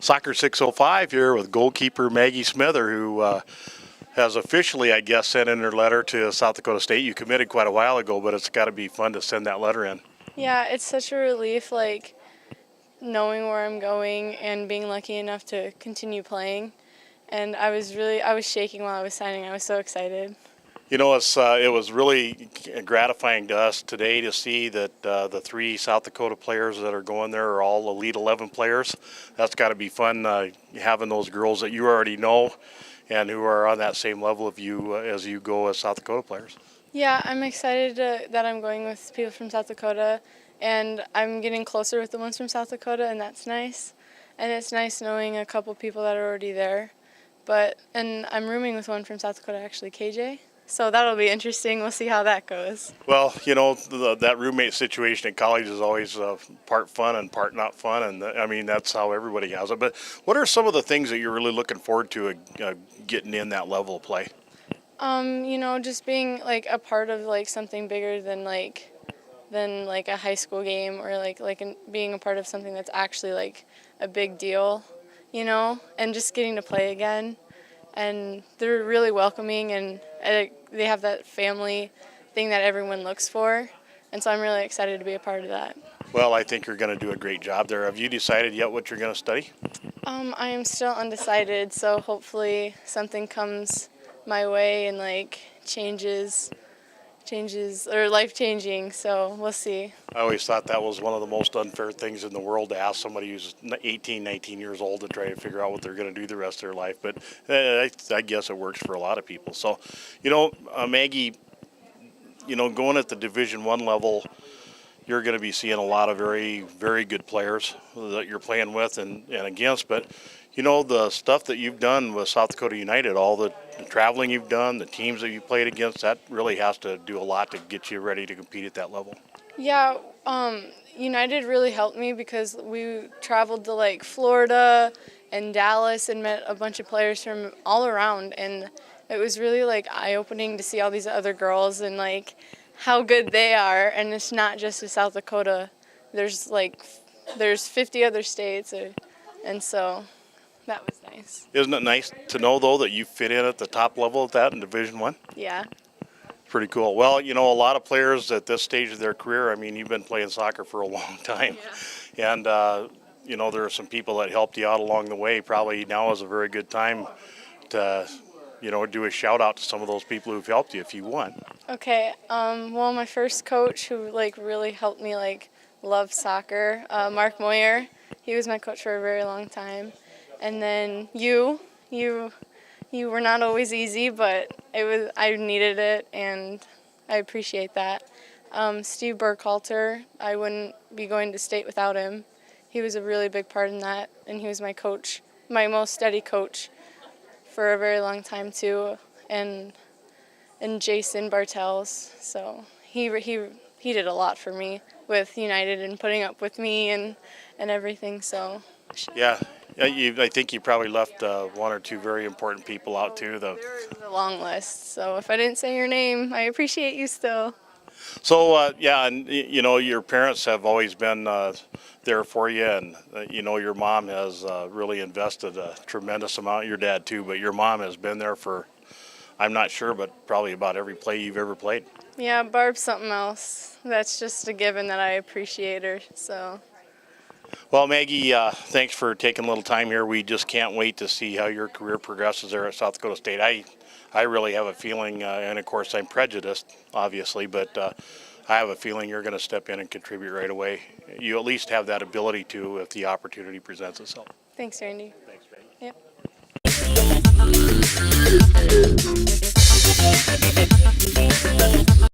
Soccer605 here with goalkeeper Maggie Smither, who has officially, I guess, sent in her letter to South Dakota State. You committed quite a while ago, but it's got to be fun to send that letter in. Yeah, it's such a relief, like, knowing where I'm going and being lucky enough to continue playing. And I was shaking while I was signing. I was so excited. You know, it was really gratifying to us today to see that the three South Dakota players that are going there are all Elite 11 players. That's got to be fun, having those girls that you already know and who are on that same level of you as you go as South Dakota players. Yeah, I'm excited that I'm going with people from South Dakota, and I'm getting closer with the ones from South Dakota, and that's nice. And it's nice knowing a couple people that are already there. And I'm rooming with one from South Dakota, actually, KJ. So that'll be interesting. We'll see how that goes. Well, you know, that roommate situation at college is always part fun and part not fun, and I mean, that's how everybody has it. But what are some of the things that you're really looking forward to getting in that level of play? You know, just being like a part of like something bigger than a high school game, or being a part of something that's actually like a big deal, you know, and just getting to play again. And they're really welcoming, and they have that family thing that everyone looks for, and so I'm really excited to be a part of that. Well, I think you're going to do a great job there. Have you decided yet what you're going to study? I am still undecided, so hopefully something comes my way and like changes or life-changing, so we'll see. I always thought that was one of the most unfair things in the world, to ask somebody who's 18, 19 years old to try to figure out what they're going to do the rest of their life, but I guess it works for a lot of people. So, you know, Maggie, you know, going at the Division I level, you're going to be seeing a lot of very, very good players that you're playing with and against, but you know, the stuff that you've done with South Dakota United, all the traveling you've done, the teams that you played against, that really has to do a lot to get you ready to compete at that level. Yeah, United really helped me because we traveled to like Florida and Dallas and met a bunch of players from all around, and it was really like eye-opening to see all these other girls and like how good they are. And it's not just in South Dakota. There's 50 other states, and so that was nice. Isn't it nice to know, though, that you fit in at the top level of that in Division I? Yeah. Pretty cool. Well, you know, a lot of players at this stage of their career, I mean, you've been playing soccer for a long time. Yeah. And, you know, there are some people that helped you out along the way. Probably now is a very good time to, you know, do a shout-out to some of those people who've helped you if you want. Okay. Well, my first coach who, like, really helped me, like, love soccer, Mark Moyer. He was my coach for a very long time. And then you were not always easy, but I needed it, and I appreciate that. Steve Burkhalter, I wouldn't be going to state without him. He was a really big part in that, and he was my coach, my most steady coach for a very long time too. And Jason Bartels, so he did a lot for me with United and putting up with me and everything. So yeah. I think you probably left one or two very important people out too. There was a long list, so if I didn't say your name, I appreciate you still. So yeah, and you know, your parents have always been there for you, and you know, your mom has really invested a tremendous amount. Your dad too, but your mom has been there for, I'm not sure, but probably about every play you've ever played. Yeah, Barb's something else. That's just a given that I appreciate her. So. Well, Maggie, thanks for taking a little time here. We just can't wait to see how your career progresses there at South Dakota State. I really have a feeling, and of course I'm prejudiced, obviously, but I have a feeling you're going to step in and contribute right away. You at least have that ability to if the opportunity presents itself. Thanks, Randy. Thanks, Maggie. Yep.